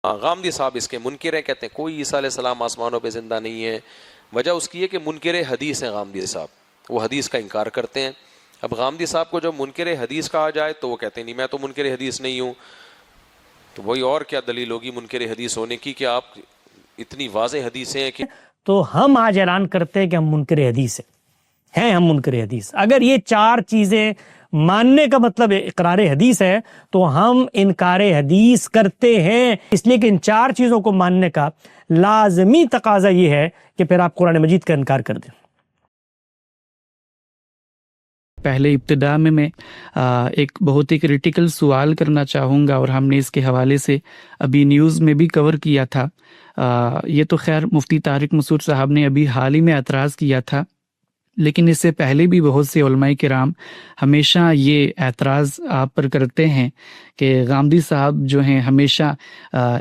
غامدی صاحب اس کے منکر ہیں، کہتے ہیں کوئی عیسیٰ علیہ السلام آسمانوں پہ زندہ نہیں ہے. وجہ اس کی ہے کہ منکر حدیث ہیں غامدی صاحب، وہ حدیث کا انکار کرتے ہیں. اب غامدی صاحب کو جب منکر حدیث کہا جائے تو وہ کہتے ہیں نہیں میں تو منکر حدیث نہیں ہوں. تو وہی اور کیا دلیل ہوگی منکر حدیث ہونے کی کہ آپ اتنی واضح حدیثیں ہیں کہ تو ہم آج اعلان کرتے ہیں کہ ہم منکر حدیث ہیں ہم منکر حدیث. اگر یہ چار چیزیں ماننے کا مطلب اقرار حدیث ہے تو ہم انکار حدیث کرتے ہیں، اس لیے کہ ان چار چیزوں کو ماننے کا لازمی تقاضا یہ ہے کہ پھر آپ قرآن مجید کا انکار کر دیں. پہلے ابتدا میں ایک بہت ہی کریٹیکل سوال کرنا چاہوں گا، اور ہم نے اس کے حوالے سے ابھی نیوز میں بھی کور کیا تھا. یہ تو خیر مفتی طارق مسعود صاحب نے ابھی حال ہی میں اعتراض کیا تھا، لیکن اس سے پہلے بھی بہت سے علماء کرام ہمیشہ یہ اعتراض آپ پر کرتے ہیں کہ غامدی صاحب جو ہیں ہمیشہ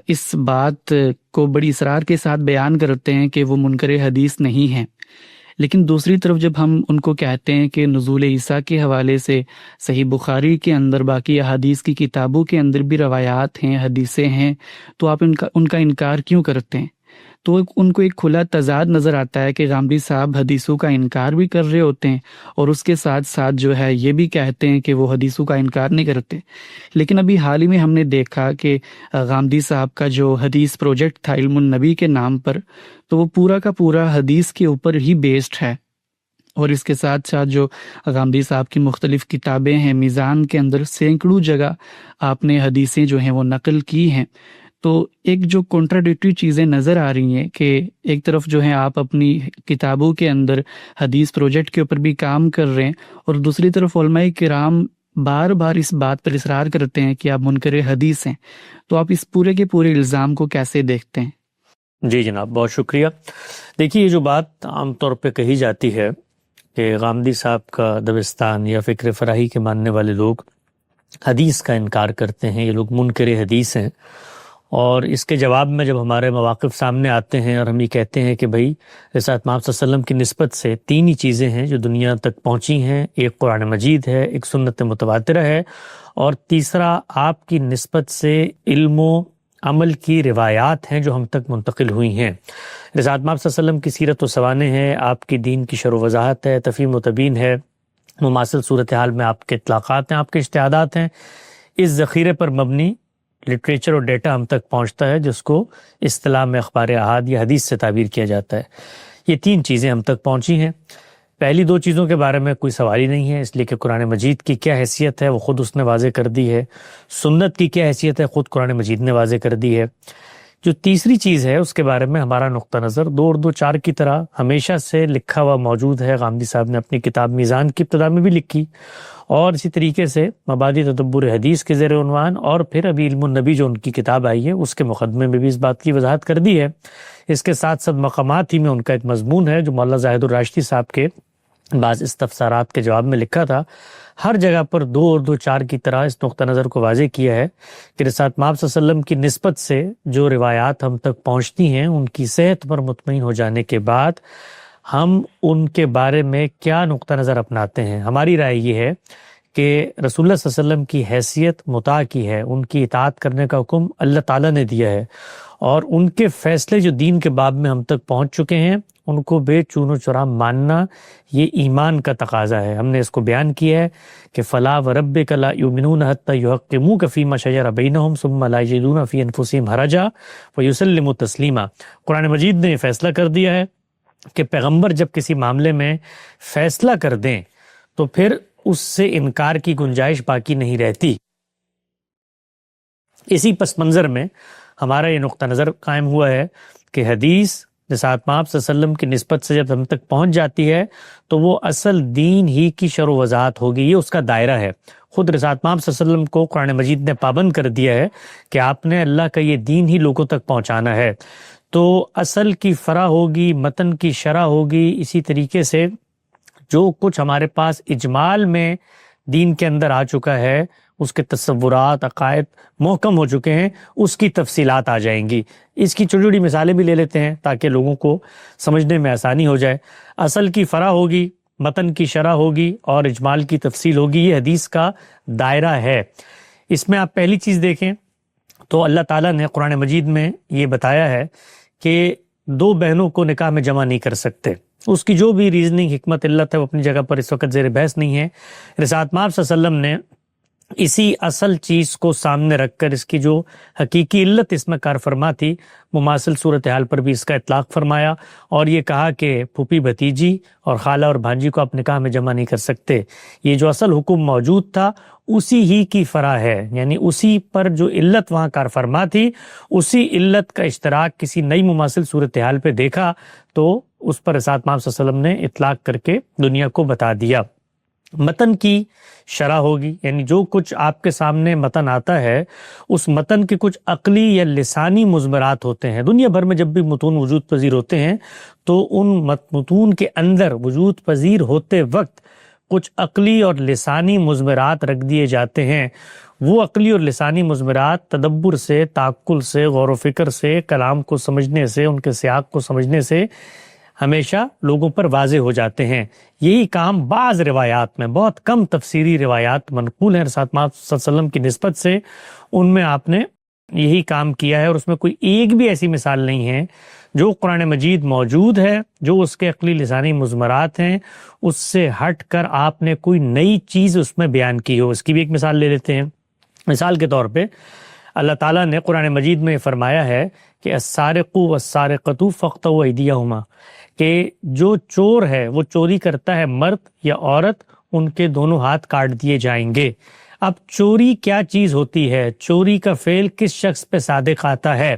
اس بات کو بڑی اصرار کے ساتھ بیان کرتے ہیں کہ وہ منکر حدیث نہیں ہیں، لیکن دوسری طرف جب ہم ان کو کہتے ہیں کہ نزول عیسیٰ کے حوالے سے صحیح بخاری کے اندر باقی احادیث کی کتابوں کے اندر بھی روایات ہیں، حدیثیں ہیں، تو آپ ان کا انکار کیوں کرتے ہیں؟ تو ان کو ایک کھلا تضاد نظر آتا ہے کہ غامدی صاحب حدیثوں کا انکار بھی کر رہے ہوتے ہیں اور اس کے ساتھ ساتھ جو ہے یہ بھی کہتے ہیں کہ وہ حدیثوں کا انکار نہیں کرتے. لیکن ابھی حال ہی میں ہم نے دیکھا کہ غامدی صاحب کا جو حدیث پروجیکٹ تھا علم النبی کے نام پر، تو وہ پورا کا پورا حدیث کے اوپر ہی بیسڈ ہے. اور اس کے ساتھ ساتھ جو غامدی صاحب کی مختلف کتابیں ہیں، میزان کے اندر سینکڑوں جگہ آپ نے حدیثیں جو ہیں وہ نقل کی ہیں. تو ایک جو کنٹراڈکٹری چیزیں نظر آ رہی ہیں کہ ایک طرف جو ہے آپ اپنی کتابوں کے اندر حدیث پروجیکٹ کے اوپر بھی کام کر رہے ہیں، اور دوسری طرف علماء کرام بار بار اس بات پر اصرار کرتے ہیں کہ آپ منکر حدیث ہیں. تو آپ اس پورے کے پورے الزام کو کیسے دیکھتے ہیں؟ جی جناب، بہت شکریہ. دیکھیے، یہ جو بات عام طور پہ کہی جاتی ہے کہ غامدی صاحب کا دبستان یا فکر فراہی کے ماننے والے لوگ حدیث کا انکار کرتے ہیں، یہ لوگ منکر حدیث ہیں، اور اس کے جواب میں جب ہمارے مواقف سامنے آتے ہیں اور ہم یہ کہتے ہیں کہ بھائی رسالت محمد صلی اللہ علیہ وسلم کی نسبت سے تین ہی چیزیں ہیں جو دنیا تک پہنچی ہیں، ایک قرآن مجید ہے، ایک سنت متواترہ ہے، اور تیسرا آپ کی نسبت سے علم و عمل کی روایات ہیں جو ہم تک منتقل ہوئی ہیں. رسالت محمد صلی اللہ علیہ وسلم کی سیرت و سوانح ہے، آپ کی دین کی شرح و وضاحت ہے، تفہیم و تبیین ہے، مماثل صورتحال میں آپ کے اطلاقات ہیں، آپ کے اجتہادات ہیں. اس ذخیرے پر مبنی لٹریچر اور ڈیٹا ہم تک پہنچتا ہے جس کو اصطلاح میں اخبار احاد یا حدیث سے تعبیر کیا جاتا ہے. یہ تین چیزیں ہم تک پہنچی ہیں. پہلی دو چیزوں کے بارے میں کوئی سوال ہی نہیں ہے، اس لیے کہ قرآن مجید کی کیا حیثیت ہے وہ خود اس نے واضح کر دی ہے، سنت کی کیا حیثیت ہے خود قرآن مجید نے واضح کر دی ہے. جو تیسری چیز ہے اس کے بارے میں ہمارا نقطہ نظر دو اور دو چار کی طرح ہمیشہ سے لکھا ہوا موجود ہے. غامدی صاحب نے اپنی کتاب میزان کی ابتدا میں بھی لکھی، اور اسی طریقے سے مبادئ تدبر حدیث کے زیر عنوان، اور پھر ابھی علم النبی جو ان کی کتاب آئی ہے اس کے مقدمے میں بھی اس بات کی وضاحت کر دی ہے. اس کے ساتھ ساتھ مقامات ہی میں ان کا ایک مضمون ہے جو مولانا زاہد الراشدی صاحب کے بعض استفسارات کے جواب میں لکھا تھا. ہر جگہ پر دو اور دو چار کی طرح اس نقطہ نظر کو واضح کیا ہے کہ رسالت محمد صلی اللہ علیہ وسلم کی نسبت سے جو روایات ہم تک پہنچتی ہیں ان کی صحت پر مطمئن ہو جانے کے بعد ہم ان کے بارے میں کیا نقطہ نظر اپناتے ہیں. ہماری رائے یہ ہے کہ رسول اللہ صلی اللہ علیہ وسلم کی حیثیت مطاع کی ہے، ان کی اطاعت کرنے کا حکم اللہ تعالیٰ نے دیا ہے، اور ان کے فیصلے جو دین کے باب میں ہم تک پہنچ چکے ہیں ان کو بے چون و چرا ماننا یہ ایمان کا تقاضا ہے. ہم نے اس کو بیان کیا ہے کہ فلا وربک لا یؤمنون حتی یحکموک فیما شجر بینہم ثم لا یجدون فی انفسہم حرجا ویسلموا تسلیما. قرآن مجید نے یہ فیصلہ کر دیا ہے کہ پیغمبر جب کسی معاملے میں فیصلہ کر دیں تو پھر اس سے انکار کی گنجائش باقی نہیں رہتی. اسی پس منظر میں ہمارا یہ نقطہ نظر قائم ہوا ہے کہ حدیث رسالت محمد صلی اللہ علیہ وسلم کی نسبت سے جب ہم تک پہنچ جاتی ہے تو وہ اصل دین ہی کی شرح و وضاحت ہوگی، یہ اس کا دائرہ ہے. خود رسالت محمد صلی اللہ علیہ وسلم کو قرآن مجید نے پابند کر دیا ہے کہ آپ نے اللہ کا یہ دین ہی لوگوں تک پہنچانا ہے. تو اصل کی فرع ہوگی، متن کی شرح ہوگی. اسی طریقے سے جو کچھ ہمارے پاس اجمال میں دین کے اندر آ چکا ہے، اس کے تصورات، عقائد محکم ہو چکے ہیں، اس کی تفصیلات آ جائیں گی. اس کی چھوٹی چھوٹی مثالیں بھی لے لیتے ہیں تاکہ لوگوں کو سمجھنے میں آسانی ہو جائے. اصل کی فرع ہوگی، متن کی شرح ہوگی اور اجمال کی تفصیل ہوگی. یہ حدیث کا دائرہ ہے. اس میں آپ پہلی چیز دیکھیں تو اللہ تعالیٰ نے قرآن مجید میں یہ بتایا ہے کہ دو بہنوں کو نکاح میں جمع نہیں کر سکتے. اس کی جو بھی ریزننگ حکمت علت ہے وہ اپنی جگہ پر اس وقت زیر بحث نہیں ہے. رسالت مآب صلی اللہ علیہ وسلم نے اسی اصل چیز کو سامنے رکھ کر اس کی جو حقیقی علت اس میں کار فرما تھی مماثل صورتحال پر بھی اس کا اطلاق فرمایا اور یہ کہا کہ پھوپھی بھتیجی اور خالہ اور بھانجی کو آپ نکاح میں جمع نہیں کر سکتے. یہ جو اصل حکم موجود تھا اسی ہی کی فرع ہے, یعنی اسی پر جو علت وہاں کار فرما تھی اسی علت کا اشتراک کسی نئی مماثل صورتحال پہ دیکھا تو اس پر رسالت مآب صلی اللہ علیہ وسلم نے اطلاق کر کے دنیا کو بتا دیا. متن کی شرح ہوگی, یعنی جو کچھ آپ کے سامنے متن آتا ہے اس متن کے کچھ عقلی یا لسانی مضمرات ہوتے ہیں. دنیا بھر میں جب بھی متون وجود پذیر ہوتے ہیں تو ان متون کے اندر وجود پذیر ہوتے وقت کچھ عقلی اور لسانی مضمرات رکھ دیے جاتے ہیں. وہ عقلی اور لسانی مضمرات تدبر سے, تعقل سے, غور و فکر سے, کلام کو سمجھنے سے, ان کے سیاق کو سمجھنے سے ہمیشہ لوگوں پر واضح ہو جاتے ہیں. یہی کام بعض روایات میں, بہت کم تفسیری روایات منقول ہیں رسالت مآب صلی اللہ علیہ وسلم کی نسبت سے, ان میں آپ نے یہی کام کیا ہے اور اس میں کوئی ایک بھی ایسی مثال نہیں ہے. جو قرآن مجید موجود ہے, جو اس کے عقلی لسانی مضمرات ہیں, اس سے ہٹ کر آپ نے کوئی نئی چیز اس میں بیان کی ہو. اس کی بھی ایک مثال لے لیتے ہیں. مثال کے طور پہ اللہ تعالیٰ نے قرآن مجید میں فرمایا ہے کہ السارق والسارقۃ فاقطعوا ایدیہما, کہ جو چور ہے وہ چوری کرتا ہے مرد یا عورت, ان کے دونوں ہاتھ کاٹ دیے جائیں گے. اب چوری کیا چیز ہوتی ہے, چوری کا فعل کس شخص پہ صادق آتا ہے,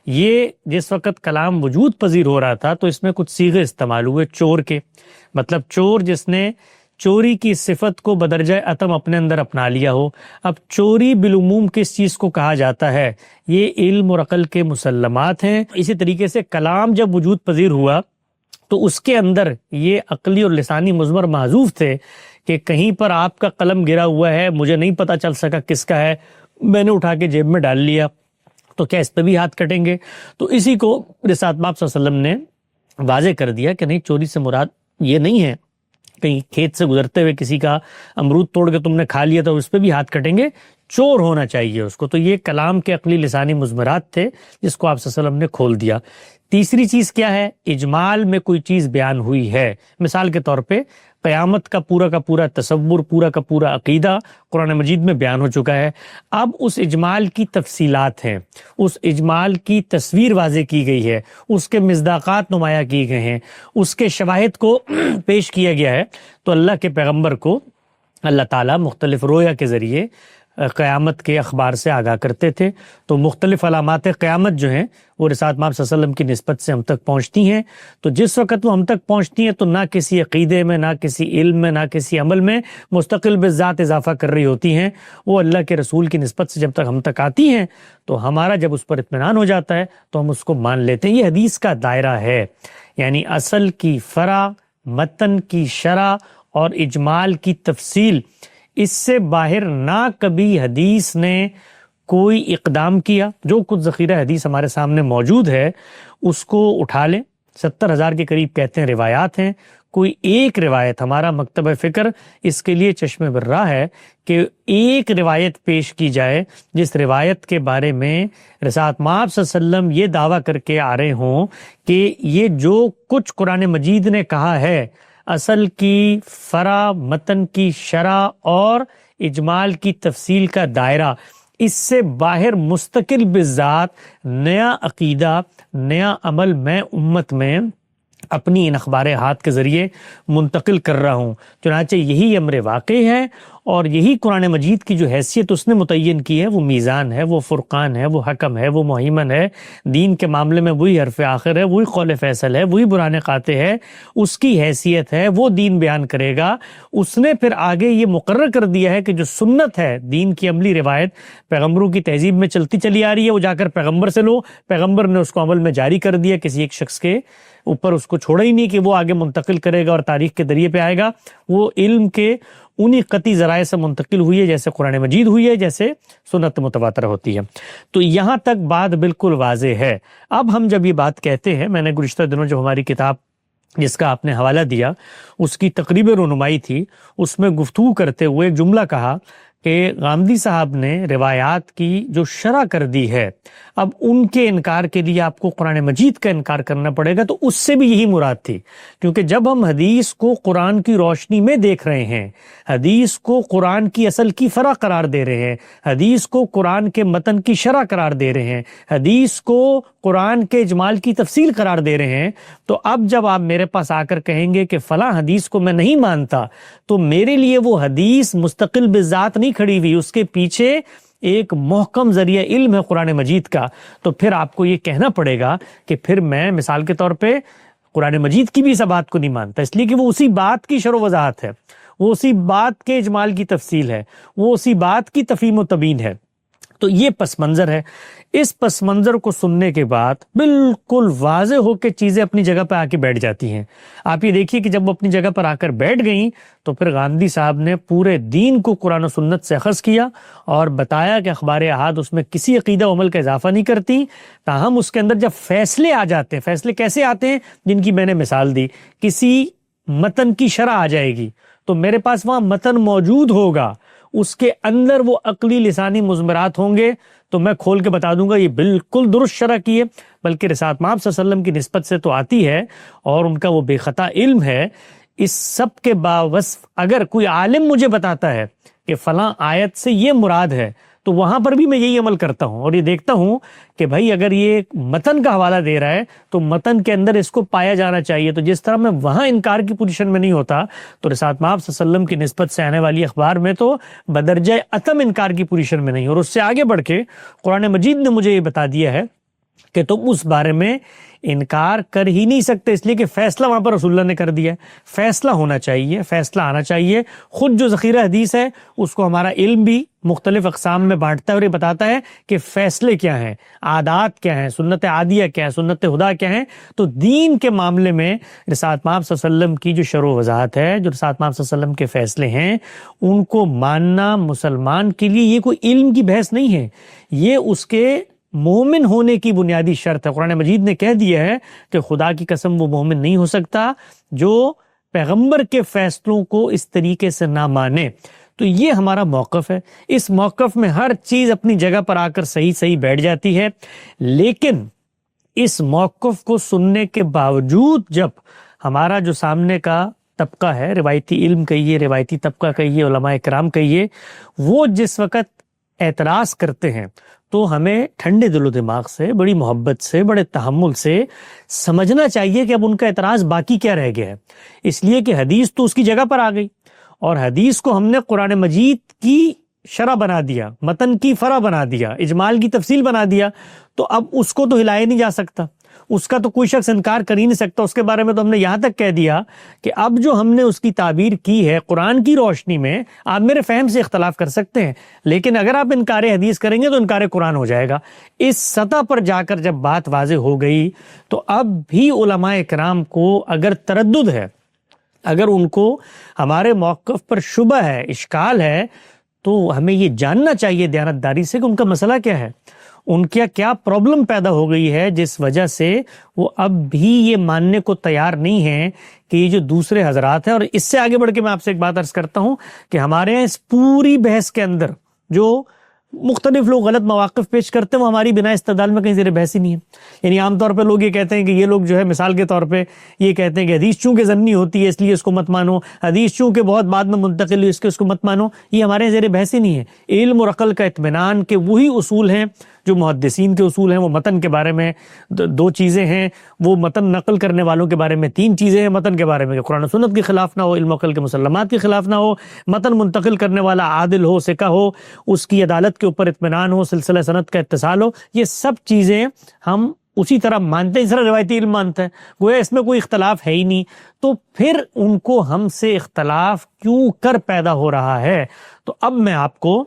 یہ جس وقت کلام وجود پذیر ہو رہا تھا تو اس میں کچھ صیغے استعمال ہوئے چور کے, مطلب چور جس نے چوری کی صفت کو بدرجہ اتم اپنے اندر اپنا لیا ہو. اب چوری بالعموم کس چیز کو کہا جاتا ہے, یہ علم اور عقل کے مسلمات ہیں. اسی طریقے سے کلام جب وجود پذیر ہوا تو اس کے اندر یہ عقلی اور لسانی مضمر محذوف تھے کہ کہیں پر آپ کا قلم گرا ہوا ہے, مجھے نہیں پتا چل سکا کس کا ہے, میں نے اٹھا کے جیب میں ڈال لیا, تو کیا اس پہ بھی ہاتھ کٹیں گے؟ تو اسی کو رسالت مآب صلی اللہ علیہ وسلم نے واضح کر دیا کہ نہیں, چوری سے مراد یہ نہیں ہے کہیں کھیت سے گزرتے ہوئے کسی کا امرود توڑ کے تم نے کھا لیا تو اس پہ بھی ہاتھ کٹیں گے, چور ہونا چاہیے اس کو. تو یہ کلام کے عقلی لسانی مضمرات تھے جس کو آپ صلی اللہ علیہ وسلم نے کھول دیا. تیسری چیز کیا ہے, اجمال میں کوئی چیز بیان ہوئی ہے. مثال کے طور پہ قیامت کا پورا تصور, پورا کا پورا عقیدہ قرآن مجید میں بیان ہو چکا ہے. اب اس اجمال کی تفصیلات ہیں, اس اجمال کی تصویر واضح کی گئی ہے, اس کے مصداقات نمایاں کیے گئے ہیں, اس کے شواہد کو پیش کیا گیا ہے. تو اللہ کے پیغمبر کو اللہ تعالیٰ مختلف رویا کے ذریعے قیامت کے اخبار سے آگاہ کرتے تھے. تو مختلف علامات قیامت جو ہیں وہ رسالت مآب صلی اللہ علیہ وسلم کی نسبت سے ہم تک پہنچتی ہیں. تو جس وقت وہ ہم تک پہنچتی ہیں تو نہ کسی عقیدے میں, نہ کسی علم میں, نہ کسی عمل میں مستقل بذات اضافہ کر رہی ہوتی ہیں. وہ اللہ کے رسول کی نسبت سے جب تک ہم تک آتی ہیں تو ہمارا جب اس پر اطمینان ہو جاتا ہے تو ہم اس کو مان لیتے ہیں. یہ حدیث کا دائرہ ہے, یعنی اصل کی فرع, متن کی شرح اور اجمال کی تفصیل, اس سے باہر نہ کبھی حدیث نے کوئی اقدام کیا. جو کچھ ذخیرہ حدیث ہمارے سامنے موجود ہے اس کو اٹھا لیں, 70,000 کے قریب کہتے ہیں روایات ہیں. کوئی ایک روایت, ہمارا مکتبہ فکر اس کے لیے چشم برہ ہے کہ ایک روایت پیش کی جائے جس روایت کے بارے میں رسالت مآب صلی اللہ علیہ وسلم یہ دعویٰ کر کے آ رہے ہوں کہ یہ جو کچھ قرآن مجید نے کہا ہے اصل کی فرع, متن کی شرح اور اجمال کی تفصیل کا دائرہ, اس سے باہر مستقل بذات نیا عقیدہ, نیا عمل میں امت میں اپنی ان اخبار ہاتھ کے ذریعے منتقل کر رہا ہوں. چنانچہ یہی امر واقع ہے اور یہی قرآن مجید کی جو حیثیت اس نے متعین کی ہے, وہ میزان ہے, وہ فرقان ہے, وہ حکم ہے, وہ مہیمن ہے. دین کے معاملے میں وہی حرف آخر ہے, وہی قول فیصل ہے, وہی برہان قاطع ہے, اس کی حیثیت ہے, وہ دین بیان کرے گا. اس نے پھر آگے یہ مقرر کر دیا ہے کہ جو سنت ہے, دین کی عملی روایت پیغمبروں کی تہذیب میں چلتی چلی آ رہی ہے, وہ جا کر پیغمبر سے لو. پیغمبر نے اس کو عمل میں جاری کر دیا, کسی ایک شخص کے اوپر اس کو چھوڑا ہی نہیں کہ وہ آگے منتقل کرے گا اور تاریخ کے ذریعے پہ آئے گا. وہ علم کے انہی قطعی ذرائع سے منتقل ہوئی ہے, جیسے قرآن مجید ہوئی ہے, جیسے سنت متواترہ ہوتی ہے. تو یہاں تک بات بالکل واضح ہے. اب ہم جب یہ بات کہتے ہیں, میں نے گزشتہ دنوں جو ہماری کتاب جس کا آپ نے حوالہ دیا اس کی تقریب رونمائی تھی, اس میں گفتگو کرتے ہوئے ایک جملہ کہا کہ غامدی صاحب نے روایات کی جو شرح کر دی ہے، اب ان کے انکار کے لیے آپ کو قرآن مجید کا انکار کرنا پڑے گا، تو اس سے بھی یہی مراد تھی، کیونکہ جب ہم حدیث کو قرآن کی روشنی میں دیکھ رہے ہیں، حدیث کو قرآن کی اصل کی فرع قرار دے رہے ہیں، حدیث کو قرآن کے متن کی شرح قرار دے رہے ہیں، حدیث کو قرآن کے اجمال کی تفصیل قرار دے رہے ہیں، تو اب جب آپ میرے پاس آ کر کہیں گے کہ فلاں حدیث کو میں نہیں مانتا، تو میرے لیے وہ حدیث مستقل بذات نہیں کھڑی ہوئی، اس کے پیچھے ایک محکم ذریعہ علم ہے قرآن مجید کا، تو پھر آپ کو یہ کہنا پڑے گا کہ پھر میں مثال کے طور پہ قرآن مجید کی بھی اس بات کو نہیں مانتا، اس لیے کہ وہ اسی بات کی شرح و وضاحت ہے، وہ اسی بات کے اجمال کی تفصیل ہے، وہ اسی بات کی تفہیم و تبیین ہے۔ تو یہ پس منظر ہے۔ اس پس منظر کو سننے کے بعد بالکل واضح ہو کے چیزیں اپنی جگہ پہ آ کے بیٹھ جاتی ہیں۔ آپ یہ دیکھیے کہ جب وہ اپنی جگہ پر آ کر بیٹھ گئیں تو پھر غامدی صاحب نے پورے دین کو قرآن و سنت سے اخذ کیا اور بتایا کہ اخبار احاد اس میں کسی عقیدہ و عمل کا اضافہ نہیں کرتی، تاہم اس کے اندر جب فیصلے آ جاتے ہیں، فیصلے کیسے آتے ہیں؟ جن کی میں نے مثال دی، کسی متن کی شرح آ جائے گی تو میرے پاس وہاں متن موجود ہوگا، اس کے اندر وہ عقلی لسانی مضمرات ہوں گے، تو میں کھول کے بتا دوں گا یہ بالکل درست شرح کی ہے، بلکہ رسالت مآب صلی اللہ علیہ وسلم کی نسبت سے تو آتی ہے اور ان کا وہ بے خطا علم ہے۔ اس سب کے باوصف اگر کوئی عالم مجھے بتاتا ہے کہ فلاں آیت سے یہ مراد ہے، تو وہاں پر بھی میں یہی عمل کرتا ہوں اور یہ دیکھتا ہوں کہ بھائی اگر یہ متن کا حوالہ دے رہا ہے تو متن کے اندر اس کو پایا جانا چاہیے۔ تو جس طرح میں وہاں انکار کی پوزیشن میں نہیں ہوتا، تو رسالت مآب صلی اللہ علیہ وسلم کی نسبت سے آنے والی اخبار میں تو بدرجہ عتم انکار کی پوزیشن میں نہیں، اور اس سے آگے بڑھ کے قرآن مجید نے مجھے یہ بتا دیا ہے کہ تم اس بارے میں انکار کر ہی نہیں سکتے، اس لیے کہ فیصلہ وہاں پر رسول اللہ نے کر دیا ہے۔ فیصلہ ہونا چاہیے، فیصلہ آنا چاہیے۔ خود جو ذخیرہ حدیث ہے اس کو ہمارا علم بھی مختلف اقسام میں بانٹتا ہے اور یہ بتاتا ہے کہ فیصلے کیا ہیں، عادات کیا ہیں، سنت عادیہ کیا ہے، سنت خدا کیا ہیں۔ تو دین کے معاملے میں رسالت مآب صلی اللہ علیہ وسلم کی جو شرح و وضاحت ہے، جو رسالت مآب صلی اللہ علیہ وسلم کے فیصلے ہیں، ان کو ماننا مسلمان کے لیے یہ کوئی علم کی بحث نہیں ہے، یہ اس کے مومن ہونے کی بنیادی شرط ہے۔ قرآن مجید نے کہہ دیا ہے کہ خدا کی قسم وہ مومن نہیں ہو سکتا جو پیغمبر کے فیصلوں کو اس طریقے سے نہ مانے۔ تو یہ ہمارا موقف ہے، اس موقف میں ہر چیز اپنی جگہ پر آ کر صحیح بیٹھ جاتی ہے، لیکن اس موقف کو سننے کے باوجود جب ہمارا جو سامنے کا طبقہ ہے، روایتی علم کہیے، روایتی طبقہ کہیے، علماء کرام کہیے، وہ جس وقت اعتراض کرتے ہیں تو ہمیں ٹھنڈے دل و دماغ سے، بڑی محبت سے، بڑے تحمل سے سمجھنا چاہیے کہ اب ان کا اعتراض باقی کیا رہ گیا ہے، اس لیے کہ حدیث تو اس کی جگہ پر آ گئی اور حدیث کو ہم نے قرآن مجید کی شرح بنا دیا، متن کی فرع بنا دیا، اجمال کی تفصیل بنا دیا، تو اب اس کو تو ہلایا نہیں جا سکتا، اس کا تو کوئی شخص انکار کر ہی نہیں سکتا۔ اس کے بارے میں تو ہم نے یہاں تک کہہ دیا کہ اب جو ہم نے اس کی تعبیر کی ہے قرآن کی روشنی میں، آپ میرے فہم سے اختلاف کر سکتے ہیں، لیکن اگر آپ انکار حدیث کریں گے تو انکار قرآن ہو جائے گا۔ اس سطح پر جا کر جب بات واضح ہو گئی تو اب بھی علماء کرام کو اگر تردد ہے، اگر ان کو ہمارے موقف پر شبہ ہے، اشکال ہے، تو ہمیں یہ جاننا چاہیے دیانتداری سے کہ ان کا مسئلہ کیا ہے، ان کا کیا پرابلم پیدا ہو گئی ہے جس وجہ سے وہ اب بھی یہ ماننے کو تیار نہیں ہیں کہ یہ جو دوسرے حضرات ہیں۔ اور اس سے آگے بڑھ کے میں آپ سے ایک بات عرض کرتا ہوں کہ ہمارے یہاں اس پوری بحث کے اندر جو مختلف لوگ غلط مواقف پیش کرتے ہیں وہ ہماری بنا استدلال میں کہیں زیر بحث ہی نہیں ہے۔ یعنی عام طور پہ لوگ یہ کہتے ہیں کہ یہ لوگ جو ہے مثال کے طور پہ یہ کہتے ہیں کہ حدیث چونکہ ضمنی ہوتی ہے اس لیے اس کو مت مانو، حدیث چونکہ بہت بعد میں منتقل ہوئی اس کو مت مانو، یہ ہمارے زیر بحث ہی نہیں ہے۔ علم اور عقل کا اطمینان کے وہی اصول ہیں جو محدثین کے اصول ہیں، وہ متن کے بارے میں 2 چیزیں ہیں، وہ متن نقل کرنے والوں کے بارے میں 3 چیزیں ہیں، متن کے بارے میں کہ قرآن و سنت کے خلاف نہ ہو، علم و عقل کے مسلمات کے خلاف نہ ہو، متن منتقل کرنے والا عادل ہو، ثقہ ہو، اس کی عدالت کے اوپر اطمینان ہو، سلسلہ سند کا اتصال ہو، یہ سب چیزیں ہم اسی طرح مانتے ہیں، اس طرح روایتی علم مانتا ہے، گویا اس میں کوئی اختلاف ہے ہی نہیں، تو پھر ان کو ہم سے اختلاف کیوں کر پیدا ہو رہا ہے؟ تو اب میں آپ کو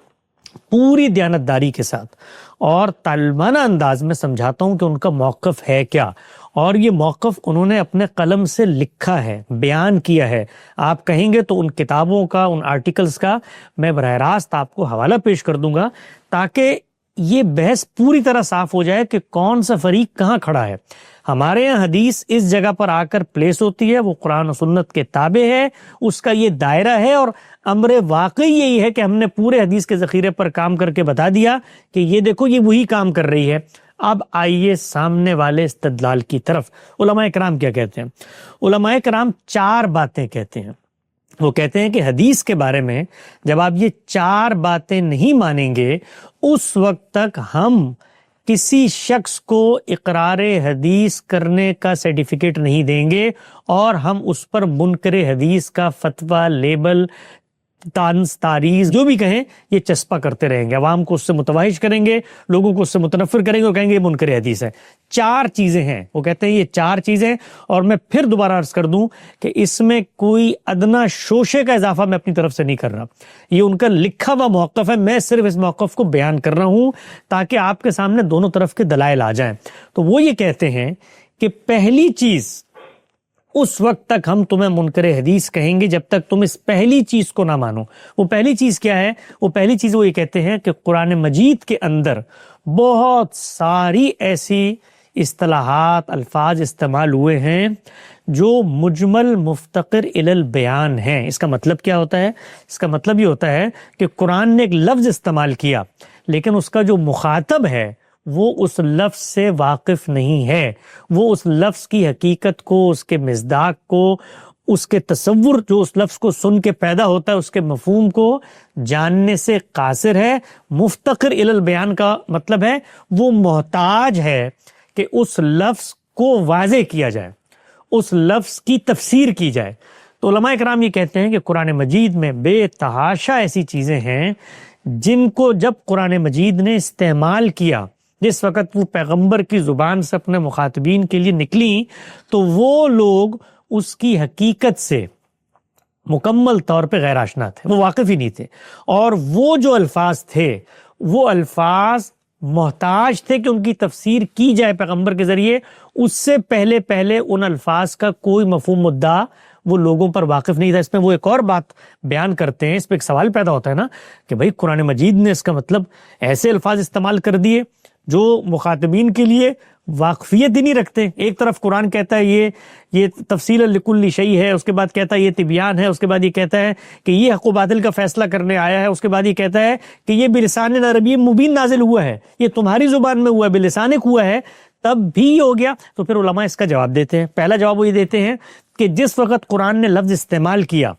پوری دیانتداری کے ساتھ اور طالبانہ انداز میں سمجھاتا ہوں کہ ان کا موقف ہے کیا، اور یہ موقف انہوں نے اپنے قلم سے لکھا ہے، بیان کیا ہے۔ آپ کہیں گے تو ان کتابوں کا، ان آرٹیکلز کا میں براہ راست آپ کو حوالہ پیش کر دوں گا تاکہ یہ بحث پوری طرح صاف ہو جائے کہ کون سا فریق کہاں کھڑا ہے. ہمارے یہاں حدیث اس جگہ پر آ کر پلیس ہوتی ہے، وہ قرآن و سنت کے تابع ہے، اس کا یہ دائرہ ہے، اور امر واقعی یہی ہے کہ ہم نے پورے حدیث کے ذخیرے پر کام کر کے بتا دیا کہ یہ دیکھو یہ وہی کام کر رہی ہے. اب آئیے سامنے والے استدلال کی طرف. علماء کرام کیا کہتے ہیں؟ علماء کرام 4 باتیں کہتے ہیں. وہ کہتے ہیں کہ حدیث کے بارے میں جب آپ یہ 4 باتیں نہیں مانیں گے اس وقت تک ہم کسی شخص کو اقرار حدیث کرنے کا سرٹیفکیٹ نہیں دیں گے، اور ہم اس پر منکر حدیث کا فتویٰ، لیبل، طنز، تعریض جو بھی کہیں یہ چسپا کرتے رہیں گے. عوام کو اس سے متوحش کریں گے، لوگوں کو اس سے متنفر کریں گے، وہ کہیں گے یہ منکر حدیث ہے. 4 چیزیں ہیں. وہ کہتے ہیں یہ 4 چیزیں، اور میں پھر دوبارہ عرض کر دوں کہ اس میں کوئی ادنا شوشے کا اضافہ میں اپنی طرف سے نہیں کر رہا. یہ ان کا لکھا ہوا موقف ہے، میں صرف اس موقف کو بیان کر رہا ہوں تاکہ آپ کے سامنے دونوں طرف کے دلائل آ جائیں. تو وہ یہ کہتے ہیں کہ پہلی چیز، اس وقت تک ہم تمہیں منکر حدیث کہیں گے جب تک تم اس پہلی چیز کو نہ مانو. وہ پہلی چیز کیا ہے؟ وہ پہلی چیز وہ یہ کہتے ہیں کہ قرآن مجید کے اندر بہت ساری ایسی اصطلاحات، الفاظ استعمال ہوئے ہیں جو مجمل مفتقر الی البیان ہیں. اس کا مطلب کیا ہوتا ہے؟ اس کا مطلب یہ ہوتا ہے کہ قرآن نے ایک لفظ استعمال کیا لیکن اس کا جو مخاطب ہے وہ اس لفظ سے واقف نہیں ہے، وہ اس لفظ کی حقیقت کو، اس کے مصداق کو، اس کے تصور جو اس لفظ کو سن کے پیدا ہوتا ہے، اس کے مفہوم کو جاننے سے قاصر ہے. مفتقر الی البیان کا مطلب ہے وہ محتاج ہے کہ اس لفظ کو واضح کیا جائے، اس لفظ کی تفسیر کی جائے. تو علماء کرام یہ کہتے ہیں کہ قرآن مجید میں بے تحاشا ایسی چیزیں ہیں جن کو جب قرآن مجید نے استعمال کیا، جس وقت وہ پیغمبر کی زبان سے اپنے مخاطبین کے لیے نکلی، تو وہ لوگ اس کی حقیقت سے مکمل طور پہ غیر آشنا تھے، وہ واقف ہی نہیں تھے. اور وہ جو الفاظ تھے وہ الفاظ محتاج تھے کہ ان کی تفسیر کی جائے پیغمبر کے ذریعے. اس سے پہلے ان الفاظ کا کوئی مفہوم مدعا وہ لوگوں پر واقف نہیں تھا. اس میں وہ ایک اور بات بیان کرتے ہیں، اس پہ ایک سوال پیدا ہوتا ہے نا کہ بھائی قرآن مجید نے اس کا مطلب ایسے الفاظ استعمال کر دیے جو مخاطبین کے لیے واقفیت ہی نہیں رکھتے. ایک طرف قرآن کہتا ہے یہ تفصیل لکل شیء ہے، اس کے بعد کہتا ہے یہ تبیان ہے، اس کے بعد یہ کہتا ہے کہ یہ حق و باطل کا فیصلہ کرنے آیا ہے، اس کے بعد یہ کہتا ہے کہ یہ بلسان عربی مبین نازل ہوا ہے، یہ تمہاری زبان میں ہوا ہے، بلسانک ہوا ہے. تب بھی ہو گیا. تو پھر علماء اس کا جواب دیتے ہیں. پہلا جواب وہ یہ دیتے ہیں کہ جس وقت قرآن نے لفظ استعمال کیا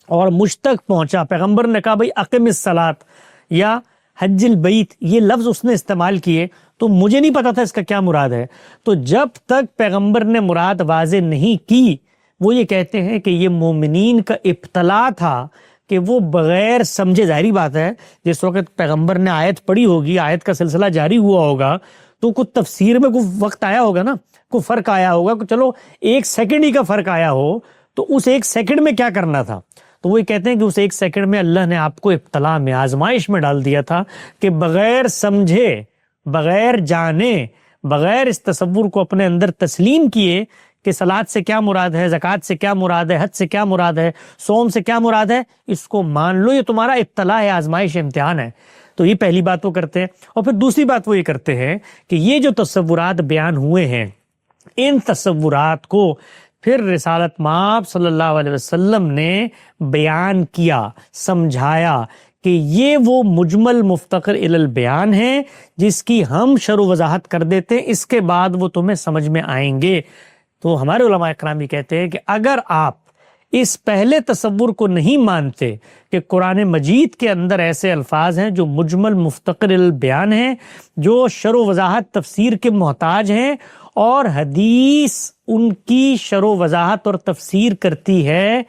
اور مجھ تک پہنچا، پیغمبر نے کہا بھائی اقم الصلاۃ یا حج البیت، یہ لفظ اس نے استعمال کیے تو مجھے نہیں پتا تھا اس کا کیا مراد ہے. تو جب تک پیغمبر نے مراد واضح نہیں کی، وہ یہ کہتے ہیں کہ یہ مومنین کا ابتلا تھا کہ وہ بغیر سمجھے، ظاہری بات ہے جس وقت پیغمبر نے آیت پڑھی ہوگی، آیت کا سلسلہ جاری ہوا ہوگا تو کچھ تفسیر میں کوئی وقت آیا ہوگا نا، کوئی فرق آیا ہوگا، چلو 1 سیکنڈ ہی کا فرق آیا ہو تو اس 1 سیکنڈ میں کیا کرنا تھا. تو وہ کہتے ہیں کہ اس 1 سیکنڈ میں اللہ نے آپ کو ابتلا میں، آزمائش میں ڈال دیا تھا کہ بغیر سمجھے، بغیر جانے، بغیر اس تصور کو اپنے اندر تسلیم کیے کہ صلاۃ سے کیا مراد ہے، زکوٰۃ سے کیا مراد ہے، حج سے کیا مراد ہے، صوم سے کیا مراد ہے، اس کو مان لو، یہ تمہارا ابتلا ہے، آزمائش، امتحان ہے. تو یہ پہلی بات وہ کرتے ہیں. اور پھر دوسری بات وہ یہ کرتے ہیں کہ یہ جو تصورات بیان ہوئے ہیں، ان تصورات کو پھر رسالت مآب صلی اللہ علیہ وسلم نے بیان کیا، سمجھایا کہ یہ وہ مجمل مفتقر الی البیان ہے جس کی ہم شرح و وضاحت کر دیتے ہیں، اس کے بعد وہ تمہیں سمجھ میں آئیں گے. تو ہمارے علماء اکرام یہ کہتے ہیں کہ اگر آپ اس پہلے تصور کو نہیں مانتے کہ قرآن مجید کے اندر ایسے الفاظ ہیں جو مجمل مفتقر الی البیان ہیں، جو شرح و وضاحت تفسیر کے محتاج ہیں، اور حدیث ان کی شرح و وضاحت اور تفسیر کرتی ہے،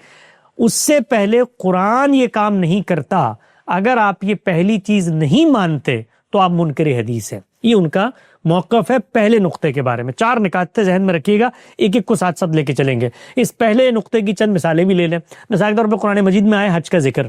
اس سے پہلے قرآن یہ کام نہیں کرتا، اگر آپ یہ پہلی چیز نہیں مانتے تو آپ منکر حدیث ہیں. یہ ان کا موقف ہے پہلے نقطے کے بارے میں. 4 نکات ذہن میں رکھیے گا، ایک ایک کو ساتھ ساتھ لے کے چلیں گے. اس پہلے نقطے کی چند مثالیں بھی لے لیں. مثال کے طور پہ قرآن مجید میں آئے حج کا ذکر،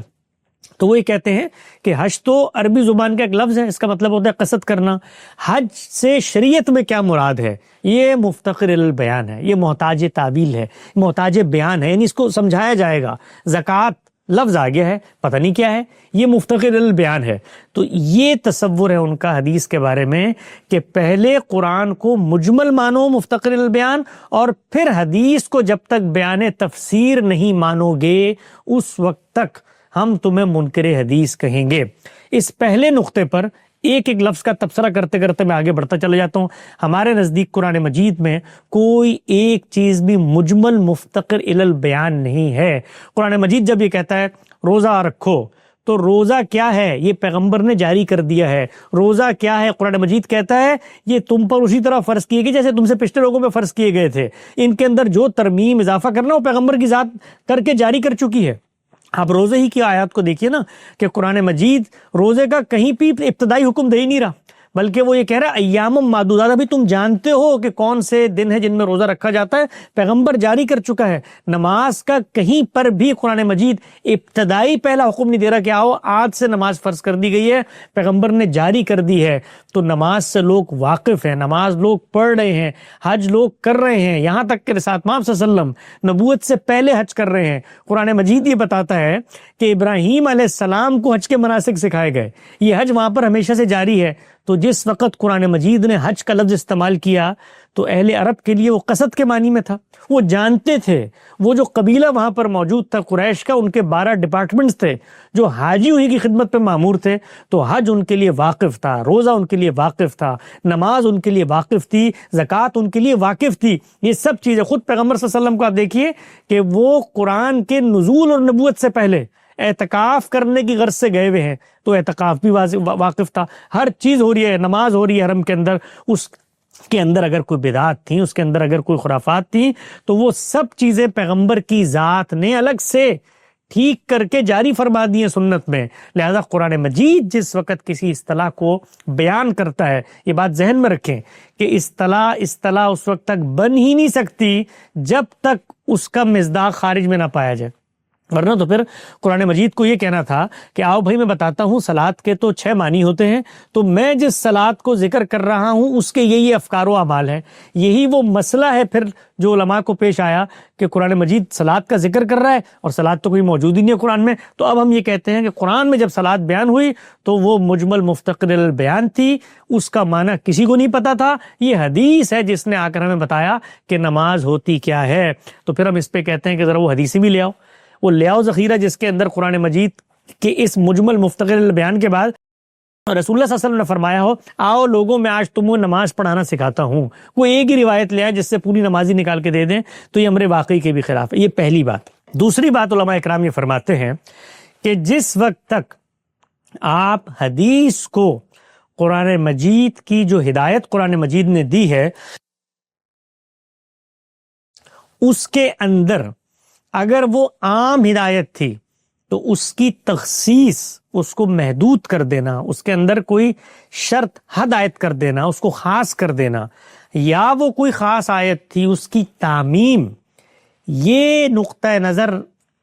تو وہ یہ کہتے ہیں کہ حج تو عربی زبان کا ایک لفظ ہے، اس کا مطلب ہوتا ہے قصد کرنا. حج سے شریعت میں کیا مراد ہے؟ یہ مفتقر الی البیان ہے، یہ محتاج تعویل ہے، محتاج بیان ہے، یعنی اس کو سمجھایا جائے گا. زکوٰۃ لفظ آ گیا ہے، پتہ نہیں کیا ہے، یہ مفتقر البیان ہے۔ تو یہ تصور ہے ان کا حدیث کے بارے میں کہ پہلے قرآن کو مجمل مانو مفتقر البیان، اور پھر حدیث کو جب تک بیان تفسیر نہیں مانو گے اس وقت تک ہم تمہیں منکر حدیث کہیں گے۔ اس پہلے نقطے پر ایک ایک لفظ کا تبصرہ کرتے کرتے میں آگے بڑھتا چلا جاتا ہوں۔ ہمارے نزدیک قرآن مجید میں کوئی ایک چیز بھی مجمل مفتقر الی البیان نہیں ہے۔ قرآن مجید جب یہ کہتا ہے روزہ رکھو، تو روزہ کیا ہے؟ یہ پیغمبر نے جاری کر دیا ہے۔ روزہ کیا ہے؟ قرآن مجید کہتا ہے یہ تم پر اسی طرح فرض کیے گئے جیسے تم سے پچھلے لوگوں پہ فرض کیے گئے تھے۔ ان کے اندر جو ترمیم اضافہ کرنا وہ پیغمبر کی ذات کر کے جاری کر چکی ہے۔ آپ روزے ہی کی آیات کو دیکھیے نا کہ قرآن مجید روزے کا کہیں بھی ابتدائی حکم دے ہی نہیں رہا، بلکہ وہ یہ کہہ رہا ہے ایام معدودات، ابھی تم جانتے ہو کہ کون سے دن ہیں جن میں روزہ رکھا جاتا ہے، پیغمبر جاری کر چکا ہے۔ نماز کا کہیں پر بھی قرآن مجید ابتدائی پہلا حکم نہیں دے رہا کہ آؤ آج سے نماز فرض کر دی گئی ہے، پیغمبر نے جاری کر دی ہے۔ تو نماز سے لوگ واقف ہیں، نماز لوگ پڑھ رہے ہیں، حج لوگ کر رہے ہیں، یہاں تک کہ رسالت مآب صلی اللہ علیہ وسلم نبوت سے پہلے حج کر رہے ہیں۔ قرآن مجید یہ بتاتا ہے کہ ابراہیم علیہ السلام کو حج کے مناسک سکھائے گئے، یہ حج وہاں پر ہمیشہ سے جاری ہے۔ تو جس وقت قرآن مجید نے حج کا لفظ استعمال کیا تو اہل عرب کے لیے وہ قصد کے معنی میں تھا، وہ جانتے تھے، وہ جو قبیلہ وہاں پر موجود تھا قریش کا، ان کے 12 ڈپارٹمنٹس تھے جو حاجی ہوئی کی خدمت پہ مامور تھے، تو حج ان کے لیے واقف تھا، روزہ ان کے لیے واقف تھا، نماز ان کے لیے واقف تھی، زکوٰۃ ان کے لیے واقف تھی۔ یہ سب چیزیں خود پیغمبر صلی اللہ علیہ وسلم کو آپ دیکھیے کہ وہ قرآن کے نزول اور نبوت سے پہلے اعتکاف کرنے کی غرض سے گئے ہوئے ہیں، تو اعتکاف بھی واقف تھا۔ ہر چیز ہو رہی ہے، نماز ہو رہی ہے حرم کے اندر، اس کے اندر اگر کوئی بدعات تھیں، اس کے اندر اگر کوئی خرافات تھیں، تو وہ سب چیزیں پیغمبر کی ذات نے الگ سے ٹھیک کر کے جاری فرما دی ہیں سنت میں۔ لہذا قرآن مجید جس وقت کسی اصطلاح کو بیان کرتا ہے، یہ بات ذہن میں رکھیں کہ اصطلاح اس وقت تک بن ہی نہیں سکتی جب تک اس کا مصداق خارج میں نہ پایا جائے، ورنہ تو پھر قرآن مجید کو یہ کہنا تھا کہ آؤ بھائی میں بتاتا ہوں صلاۃ کے تو 6 معنی ہوتے ہیں، تو میں جس صلاۃ کو ذکر کر رہا ہوں اس کے یہی افکار و اعمال ہیں۔ یہی وہ مسئلہ ہے پھر جو علماء کو پیش آیا کہ قرآن مجید صلاۃ کا ذکر کر رہا ہے اور صلاۃ تو کوئی موجود ہی نہیں ہے قرآن میں، تو اب ہم یہ کہتے ہیں کہ قرآن میں جب صلاۃ بیان ہوئی تو وہ مجمل مفتقر البیان تھی، اس کا معنی کسی کو نہیں پتا تھا۔ یہ حدیث ہے جس نے آ کر ہمیں بتایا کہ نماز ہوتی کیا ہے، تو پھر ہم اس پہ کہتے ہیں کہ ذرا وہ حدیث بھی لے آؤ، وہ لے آؤ ذخیرہ جس کے اندر قرآن مجید کے اس مجمل مفتقر البیان کے بعد رسول اللہ صلی اللہ علیہ وسلم نے فرمایا ہو آؤ لوگوں میں آج تمہیں نماز پڑھانا سکھاتا ہوں، وہ ایک ہی روایت لے آئے جس سے پوری نمازی نکال کے دے دیں، تو یہ امر واقعی کے بھی خلاف ہے۔ یہ پہلی بات۔ دوسری بات علماء اکرام یہ فرماتے ہیں کہ جس وقت تک آپ حدیث کو قرآن مجید کی جو ہدایت قرآن مجید نے دی ہے اس کے اندر اگر وہ عام ہدایت تھی تو اس کی تخصیص، اس کو محدود کر دینا، اس کے اندر کوئی شرط حد عائد کر دینا، اس کو خاص کر دینا، یا وہ کوئی خاص آیت تھی اس کی تعمیم، یہ نقطہ نظر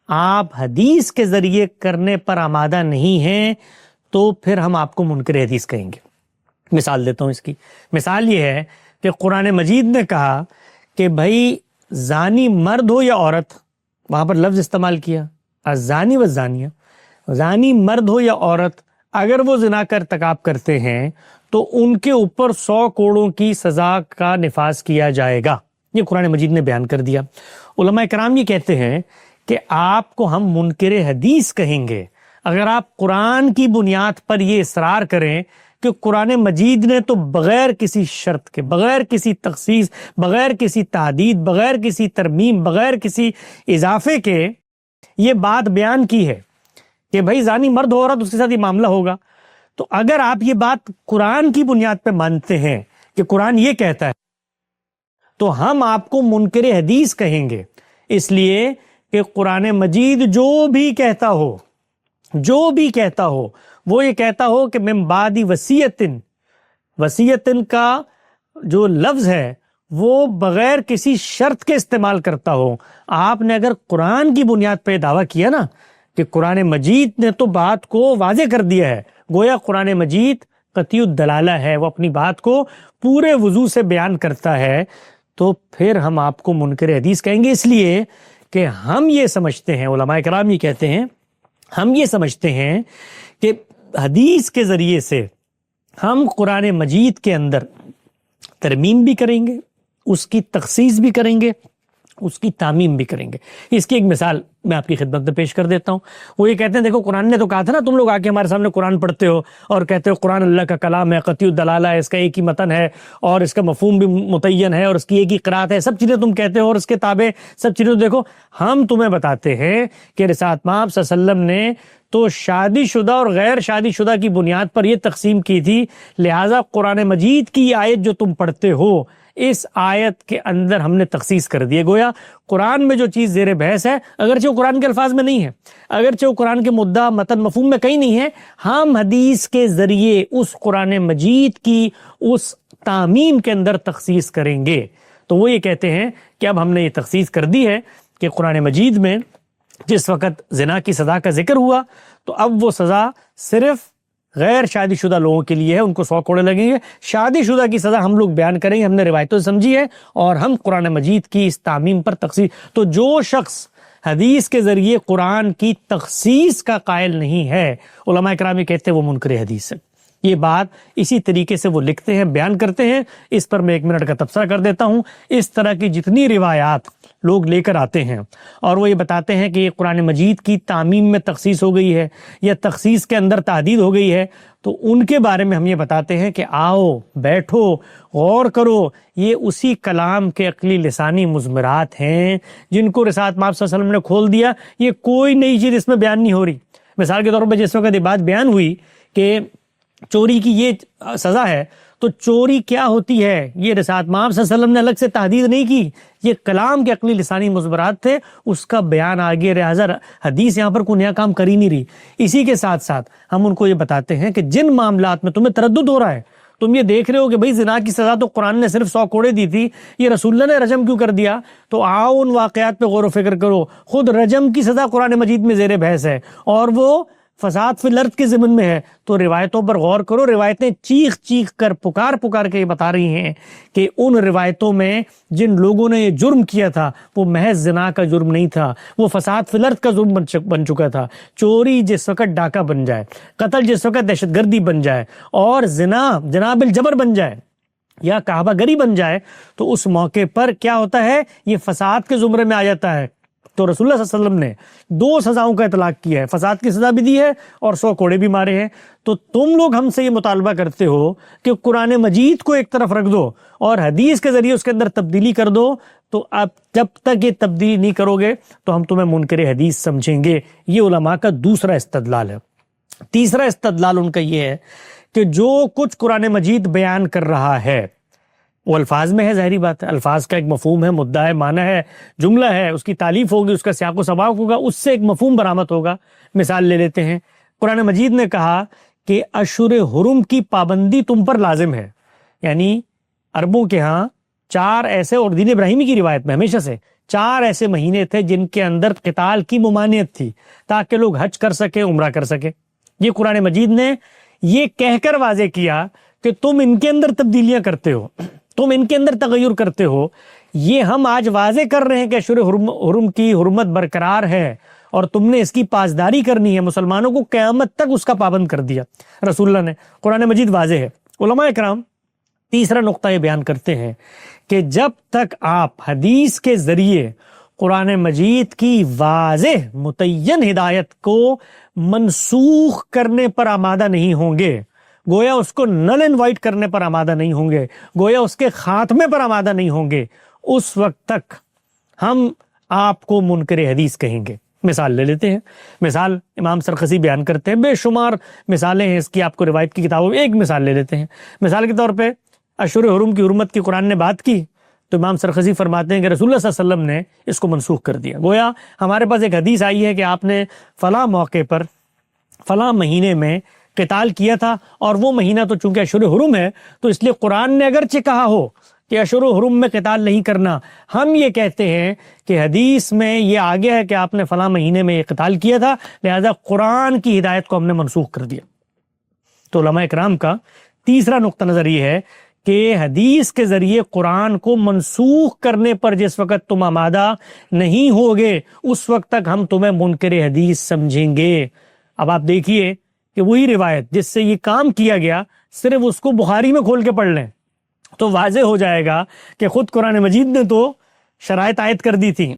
آپ حدیث کے ذریعے کرنے پر آمادہ نہیں ہیں، تو پھر ہم آپ کو منکر حدیث کہیں گے۔ مثال دیتا ہوں اس کی۔ مثال یہ ہے کہ قرآن مجید نے کہا کہ بھائی زانی مرد ہو یا عورت، وہاں پر لفظ استعمال کیا الزانی والزانیہ، زانی مرد ہو یا عورت اگر وہ زنا کا ارتکاب کرتے ہیں تو ان کے اوپر 100 کوڑوں کی سزا کا نفاذ کیا جائے گا، یہ قرآن مجید نے بیان کر دیا۔ علماء کرام یہ کہتے ہیں کہ آپ کو ہم منکر حدیث کہیں گے اگر آپ قرآن کی بنیاد پر یہ اصرار کریں کہ قرآن مجید نے تو بغیر کسی شرط کے، بغیر کسی تخصیص، بغیر کسی تعدید، بغیر کسی ترمیم، بغیر کسی اضافے کے یہ بات بیان کی ہے کہ بھائی زانی مرد ہو رہا تو اس کے ساتھ یہ معاملہ ہوگا، تو اگر آپ یہ بات قرآن کی بنیاد پہ مانتے ہیں کہ قرآن یہ کہتا ہے تو ہم آپ کو منکر حدیث کہیں گے، اس لیے کہ قرآن مجید جو بھی کہتا ہو وہ یہ کہتا ہو کہ من بعد وصیتن کا جو لفظ ہے وہ بغیر کسی شرط کے استعمال کرتا ہو۔ آپ نے اگر قرآن کی بنیاد پہ دعویٰ کیا نا کہ قرآن مجید نے تو بات کو واضح کر دیا ہے، گویا قرآن مجید قطعی الدلالہ ہے، وہ اپنی بات کو پورے وضوح سے بیان کرتا ہے، تو پھر ہم آپ کو منکر حدیث کہیں گے، اس لیے کہ ہم یہ سمجھتے ہیں، علماء کرام یہ کہتے ہیں ہم یہ سمجھتے ہیں کہ حدیث کے ذریعے سے ہم قرآن مجید کے اندر ترمیم بھی کریں گے، اس کی تخصیص بھی کریں گے، اس کی تعمیم بھی کریں گے۔ اس کی ایک مثال میں آپ کی خدمت میں پیش کر دیتا ہوں۔ وہ یہ کہتے ہیں دیکھو قرآن نے تو کہا تھا نا، تم لوگ آ کے ہمارے سامنے قرآن پڑھتے ہو اور کہتے ہو قرآن اللہ کا کلام ہے، قطعی الدلالہ ہے، اس کا ایک ہی متن ہے اور اس کا مفہوم بھی متعین ہے اور اس کی ایک ہی قرات ہے، سب چیزیں تم کہتے ہو اور اس کے تابع سب چیزیں دیکھو۔ ہم تمہیں بتاتے ہیں کہ رسالت مآب صلی اللہ علیہ وسلم نے تو شادی شدہ اور غیر شادی شدہ کی بنیاد پر یہ تقسیم کی تھی، لہٰذا قرآن مجید کی آیت جو تم پڑھتے ہو اس آیت کے اندر ہم نے تخصیص کر دیے۔ گویا قرآن میں جو چیز زیر بحث ہے، اگرچہ وہ قرآن کے الفاظ میں نہیں ہے، اگرچہ وہ قرآن کے مدعا متن مفہوم میں کہیں نہیں ہے، ہم حدیث کے ذریعے اس قرآن مجید کی اس تعمیم کے اندر تخصیص کریں گے۔ تو وہ یہ کہتے ہیں کہ اب ہم نے یہ تخصیص کر دی ہے کہ قرآن مجید میں جس وقت زنا کی سزا کا ذکر ہوا تو اب وہ سزا صرف غیر شادی شدہ لوگوں کے لیے ہے، ان کو 100 کوڑے لگیں گے۔ شادی شدہ کی سزا ہم لوگ بیان کریں گے، ہم نے روایتوں سے سمجھی ہے اور ہم قرآن مجید کی اس تعمیم پر تخصیص۔ تو جو شخص حدیث کے ذریعے قرآن کی تخصیص کا قائل نہیں ہے، علماء کرام یہ کہتے ہیں وہ منکر حدیث ہے۔ یہ بات اسی طریقے سے وہ لکھتے ہیں، بیان کرتے ہیں۔ اس پر میں 1 منٹ کا تبصرہ کر دیتا ہوں۔ اس طرح کی جتنی روایات لوگ لے کر آتے ہیں اور وہ یہ بتاتے ہیں کہ یہ قرآن مجید کی تعمیم میں تخصیص ہو گئی ہے یا تخصیص کے اندر تعدید ہو گئی ہے، تو ان کے بارے میں ہم یہ بتاتے ہیں کہ آؤ بیٹھو غور کرو، یہ اسی کلام کے عقلی لسانی مضمرات ہیں جن کو رسالت مآب صلی اللہ علیہ وسلم نے کھول دیا۔ یہ کوئی نئی چیز اس میں بیان نہیں ہو رہی۔ مثال کے طور پر جس وقت یہ بات بیان ہوئی کہ چوری کی یہ سزا ہے، تو چوری کیا ہوتی ہے یہ رسالت مآب صلی اللہ علیہ وسلم نے الگ سے تحدید نہیں کی، یہ کلام کے عقلی لسانی مضمرات تھے، اس کا بیان آگے رہا۔ حدیث یہاں پر کوئی نیا کام کر ہی نہیں رہی۔ اسی کے ساتھ ساتھ ہم ان کو یہ بتاتے ہیں کہ جن معاملات میں تمہیں تردد ہو رہا ہے، تم یہ دیکھ رہے ہو کہ بھئی زنا کی سزا تو قرآن نے صرف 100 کوڑے دی تھی، یہ رسول اللہ نے رجم کیوں کر دیا؟ تو آؤ ان واقعات پہ غور و فکر کرو۔ خود رجم کی سزا قرآن مجید میں زیر بحث ہے اور وہ فساد فی الارض کے ضمن میں ہے، تو روایتوں پر غور کرو۔ روایتیں چیخ چیخ کر پکار کے یہ بتا رہی ہیں کہ ان روایتوں میں جن لوگوں نے یہ جرم کیا تھا وہ محض زنا کا جرم نہیں تھا، وہ فساد فی الارض کا جرم بن چکا تھا۔ چوری جس وقت ڈاکہ بن جائے، قتل جس وقت دہشت گردی بن جائے اور زنا جناب الجبر بن جائے یا کعبہ گری بن جائے، تو اس موقع پر کیا ہوتا ہے؟ یہ فساد کے زمرے میں آ جاتا ہے۔ تو رسول اللہ صلی اللہ علیہ وسلم نے 2 سزاؤں کا اطلاق کیا ہے، فساد کی سزا بھی دی ہے اور 100 کوڑے بھی مارے ہیں۔ تو تم لوگ ہم سے یہ مطالبہ کرتے ہو کہ قرآن مجید کو ایک طرف رکھ دو اور حدیث کے ذریعے اس کے اندر تبدیلی کر دو، تو اب جب تک یہ تبدیلی نہیں کرو گے تو ہم تمہیں منکر حدیث سمجھیں گے۔ یہ علماء کا دوسرا استدلال ہے۔ تیسرا استدلال ان کا یہ ہے کہ جو کچھ قرآن مجید بیان کر رہا ہے وہ الفاظ میں ہے، ظاہری بات ہے، الفاظ کا ایک مفہوم ہے، مدعا ہے، معنی ہے، جملہ ہے، اس کی تالیف ہوگی، اس کا سیاق و سباق ہوگا، اس سے ایک مفہوم برآمد ہوگا۔ مثال لے لیتے ہیں، قرآن مجید نے کہا کہ اشہر حرم کی پابندی تم پر لازم ہے، یعنی عربوں کے ہاں 4 ایسے، اور دین ابراہیمی کی روایت میں ہمیشہ سے 4 ایسے مہینے تھے جن کے اندر قتال کی ممانعت تھی تاکہ لوگ حج کر سکیں، عمرہ کر سکیں۔ یہ قرآن مجید نے یہ کہہ کر واضح کیا کہ تم ان کے اندر تبدیلیاں کرتے ہو، تم ان کے اندر تغیر کرتے ہو۔ یہ ہم آج واضح کر رہے ہیں کہ اشہر حرم کی حرمت برقرار ہے اور تم نے اس کی پاسداری کرنی ہے، مسلمانوں کو قیامت تک اس کا پابند کر دیا رسول اللہ نے۔ قرآن مجید واضح ہے۔ علماء اکرام تیسرا نقطہ یہ بیان کرتے ہیں کہ جب تک آپ حدیث کے ذریعے قرآن مجید کی واضح متعین ہدایت کو منسوخ کرنے پر آمادہ نہیں ہوں گے، گویا اس کو نل اینڈ وائٹ کرنے پر آمادہ نہیں ہوں گے، گویا اس کے خاتمے پر آمادہ نہیں ہوں گے، اس وقت تک ہم آپ کو منکر حدیث کہیں گے۔ مثال لے لیتے ہیں، مثال امام سرخسی بیان کرتے ہیں، بے شمار مثالیں ہیں اس کی، آپ کو روایت کی کتابوں میں ایک مثال لے لیتے ہیں۔ مثال کے طور پہ اشہر حرم کی حرمت کی قرآن نے بات کی تو امام سرخسی فرماتے ہیں کہ رسول اللہ صلی اللہ علیہ وسلم نے اس کو منسوخ کر دیا۔ گویا ہمارے پاس ایک حدیث آئی ہے کہ آپ نے فلاں موقع پر فلاں مہینے میں قتال کیا تھا، اور وہ مہینہ تو چونکہ اشہر حرم ہے تو اس لیے قرآن نے اگرچہ کہا ہو کہ اشہر حرم میں قتال نہیں کرنا، ہم یہ کہتے ہیں کہ حدیث میں یہ آگے ہے کہ آپ نے فلاں مہینے میں یہ قتال کیا تھا، لہذا قرآن کی ہدایت کو ہم نے منسوخ کر دیا۔ تو علماء اکرام کا تیسرا نقطہ نظر یہ ہے کہ حدیث کے ذریعے قرآن کو منسوخ کرنے پر جس وقت تم آمادہ نہیں ہوگے اس وقت تک ہم تمہیں منکر حدیث سمجھیں گے۔ اب آپ دیکھیے کہ وہی روایت جس سے یہ کام کیا گیا صرف اس کو بخاری میں کھول کے پڑھ لیں تو واضح ہو جائے گا کہ خود قرآن مجید نے تو شرائط عائد کر دی تھی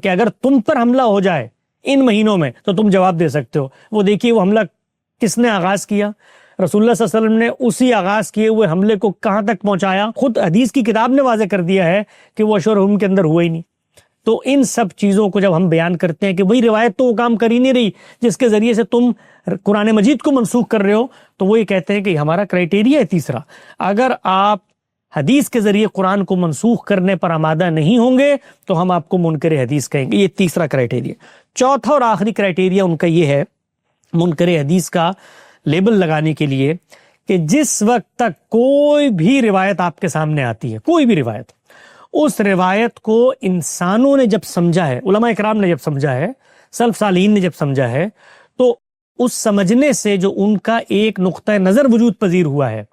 کہ اگر تم پر حملہ ہو جائے ان مہینوں میں تو تم جواب دے سکتے ہو. وہ دیکھیے وہ حملہ کس نے آغاز کیا؟ رسول اللہ صلی اللہ علیہ وسلم نے اسی آغاز کیے ہوئے حملے کو کہاں تک پہنچایا؟ خود حدیث کی کتاب نے واضح کر دیا ہے کہ وہ اشہر حرم کے اندر ہوا ہی نہیں. تو ان سب چیزوں کو جب ہم بیان کرتے ہیں کہ وہی روایت تو وہ کام کر ہی نہیں رہی جس کے ذریعے سے تم قرآن مجید کو منسوخ کر رہے ہو، تو وہ یہ کہتے ہیں کہ ہمارا کرائٹیریا ہے تیسرا، اگر آپ حدیث کے ذریعے قرآن کو منسوخ کرنے پر آمادہ نہیں ہوں گے تو ہم آپ کو منکر حدیث کہیں گے. یہ تیسرا کرائٹیریا. چوتھا اور آخری کرائٹیریا ان کا یہ ہے منکر حدیث کا لیبل لگانے کے لیے کہ جس وقت تک کوئی بھی روایت آپ کے سامنے آتی ہے، کوئی بھی روایت، اس روایت کو انسانوں نے جب سمجھا ہے، علماء اکرام نے جب سمجھا ہے، سلف صالحین نے جب سمجھا ہے، تو اس سمجھنے سے جو ان کا ایک نقطہ نظر وجود پذیر ہوا ہے،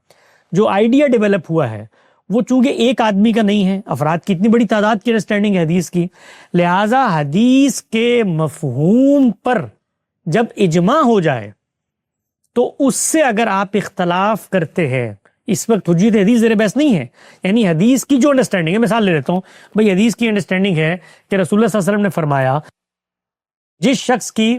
جو آئیڈیا ڈیولپ ہوا ہے، وہ چونکہ ایک آدمی کا نہیں ہے، افراد کی اتنی بڑی تعداد کی انڈرسٹینڈنگ ہے حدیث کی، لہٰذا حدیث کے مفہوم پر جب اجماع ہو جائے تو اس سے اگر آپ اختلاف کرتے ہیں، اس وقت حجیت حدیث زیر بحث نہیں ہے. یعنی حدیث کی جو انڈرسٹینڈنگ ہے، مثال لے لیتا ہوں بھئی، حدیث کی انڈرسٹینڈنگ ہے کہ رسول اللہ صلی اللہ علیہ وسلم نے فرمایا جس شخص کی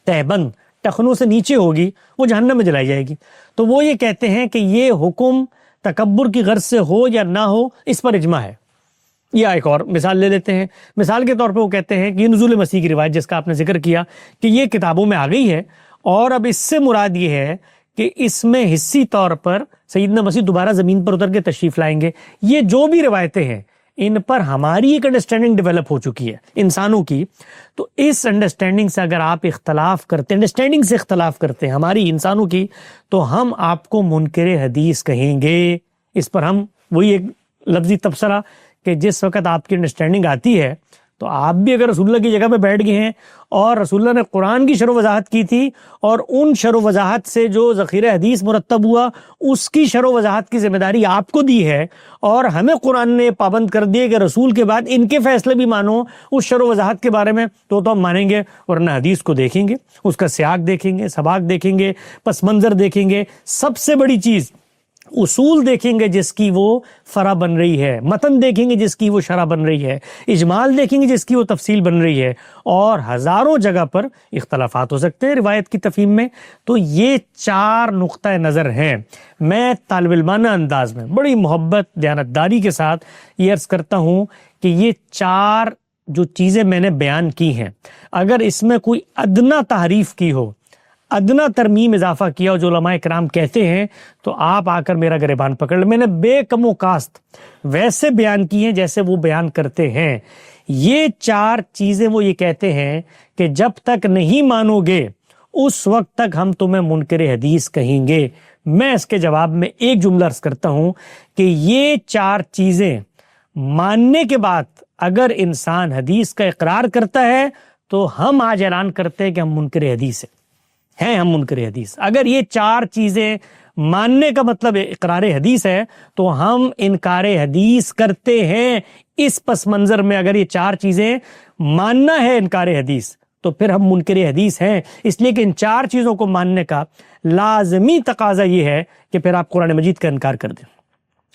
تہبند ٹخنوں سے نیچے ہوگی وہ جہنم میں جلائی جائے گی. تو وہ یہ کہتے ہیں کہ یہ حکم تکبر کی غرض سے ہو یا نہ ہو، اس پر اجماع ہے. یا ایک اور مثال لے لیتے ہیں، مثال کے طور پہ وہ کہتے ہیں کہ یہ نزول مسیح کی روایت جس کا آپ نے ذکر کیا کہ یہ کتابوں میں آ گئی ہے، اور اب اس سے مراد یہ ہے کہ اس میں حصی طور پر سیدنا مسیح دوبارہ زمین پر اتر کے تشریف لائیں گے. یہ جو بھی روایتیں ہیں ان پر ہماری ایک انڈرسٹینڈنگ ڈیولپ ہو چکی ہے انسانوں کی. تو اس انڈرسٹینڈنگ سے اگر آپ اختلاف کرتے ہیں، انڈرسٹینڈنگ سے اختلاف کرتے ہیں ہماری انسانوں کی، تو ہم آپ کو منکر حدیث کہیں گے. اس پر ہم وہی ایک لفظی تبصرہ کہ جس وقت آپ کی انڈرسٹینڈنگ آتی ہے تو آپ بھی اگر رسول اللہ کی جگہ پہ بیٹھ گئے ہیں اور رسول اللہ نے قرآن کی شرح و وضاحت کی تھی اور ان شرح و وضاحت سے جو ذخیرہ حدیث مرتب ہوا اس کی شرح و وضاحت کی ذمہ داری آپ کو دی ہے، اور ہمیں قرآن نے پابند کر دیے کہ رسول کے بعد ان کے فیصلے بھی مانو اس شرح و وضاحت کے بارے میں، تو ہم مانیں گے. ورنہ حدیث کو دیکھیں گے، اس کا سیاق دیکھیں گے، سباق دیکھیں گے، پس منظر دیکھیں گے، سب سے بڑی چیز اصول دیکھیں گے جس کی وہ فرع بن رہی ہے، متن دیکھیں گے جس کی وہ شرح بن رہی ہے، اجمال دیکھیں گے جس کی وہ تفصیل بن رہی ہے. اور ہزاروں جگہ پر اختلافات ہو سکتے ہیں روایت کی تفہیم میں. تو یہ 4 نقطہ نظر ہیں. میں طالب علمانہ انداز میں بڑی محبت دیانتداری کے ساتھ یہ عرض کرتا ہوں کہ یہ 4 جو چیزیں میں نے بیان کی ہیں، اگر اس میں کوئی ادنا تحریف کی ہو، ادنا ترمیم اضافہ کیا ہو جو علماء کرام کہتے ہیں، تو آپ آ کر میرا گریبان پکڑ لیں. میں نے بے کم و کاست ویسے بیان کی ہیں جیسے وہ بیان کرتے ہیں. یہ 4 چیزیں وہ یہ کہتے ہیں کہ جب تک نہیں مانو گے اس وقت تک ہم تمہیں منکر حدیث کہیں گے. میں اس کے جواب میں ایک جملہ عرض کرتا ہوں کہ یہ 4 چیزیں ماننے کے بعد اگر انسان حدیث کا اقرار کرتا ہے تو ہم آج اعلان کرتے ہیں کہ ہم منکر حدیث ہیں، ہم منکر حدیث. اگر یہ 4 چیزیں ماننے کا مطلب اقرار حدیث ہے تو ہم انکار حدیث کرتے ہیں. اس پس منظر میں اگر یہ 4 چیزیں ماننا ہے انکار حدیث تو پھر ہم منکر حدیث ہیں. اس لیے کہ ان 4 چیزوں کو ماننے کا لازمی تقاضا یہ ہے کہ پھر آپ قرآن مجید کا انکار کر دیں،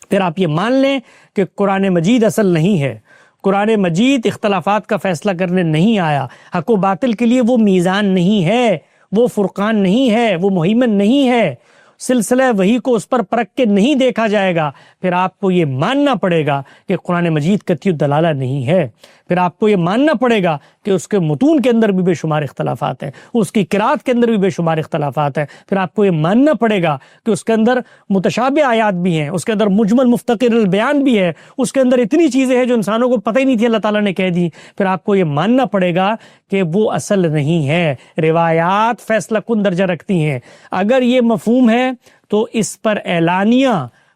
پھر آپ یہ مان لیں کہ قرآن مجید اصل نہیں ہے، قرآن مجید اختلافات کا فیصلہ کرنے نہیں آیا، حق و باطل کے لیے وہ میزان نہیں ہے، وہ فرقان نہیں ہے، وہ مہیمن نہیں ہے، سلسلہ وحی کو اس پر پرکھ کے نہیں دیکھا جائے گا. پھر آپ کو یہ ماننا پڑے گا کہ قرآن مجید قطعی الدلالہ نہیں ہے. پھر آپ کو یہ ماننا پڑے گا کہ اس کے متون کے اندر بھی بے شمار اختلافات ہیں، اس کی قرات کے اندر بھی بے شمار اختلافات ہیں. پھر آپ کو یہ ماننا پڑے گا کہ اس کے اندر متشابہ آیات بھی ہیں، اس کے اندر مجمل مفتقر البیان بھی ہے، اس کے اندر اتنی چیزیں ہیں جو انسانوں کو پتہ ہی نہیں تھی اللہ تعالیٰ نے کہہ دی. پھر آپ کو یہ ماننا پڑے گا کہ وہ اصل نہیں ہے، روایات فیصلہ کن درجہ رکھتی ہیں. اگر یہ مفہوم ہے تو اس پر اعلانیہ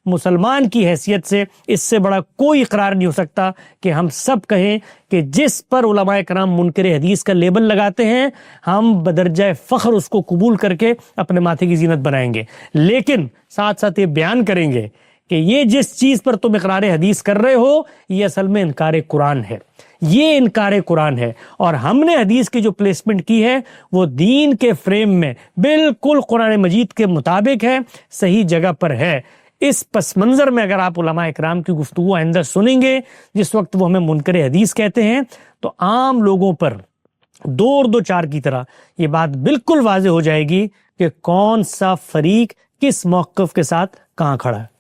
مسلمان کی حیثیت سے اس سے بڑا کوئی اقرار نہیں ہو سکتا کہ ہم سب کہیں کہ جس پر علماء کرام منکر حدیث کا لیبل لگاتے ہیں ہم بدرجہ فخر اس کو قبول کر کے اپنے ماتھے کی زینت بنائیں گے. لیکن ساتھ ساتھ یہ بیان کریں گے کہ یہ جس چیز پر تم اقرار حدیث کر رہے ہو یہ اصل میں انکار قرآن ہے، یہ انکار قرآن ہے، اور ہم نے حدیث کی جو پلیسمنٹ کی ہے وہ دین کے فریم میں بالکل قرآن مجید کے مطابق ہے، صحیح جگہ پر ہے۔ اس پس منظر میں اگر آپ علماء اکرام کی گفتگو آئندہ سنیں گے جس وقت وہ ہمیں منکر حدیث کہتے ہیں، تو عام لوگوں پر دو چار کی طرح یہ بات بالکل واضح ہو جائے گی کہ کون سا فریق کس موقف کے ساتھ کہاں کھڑا ہے۔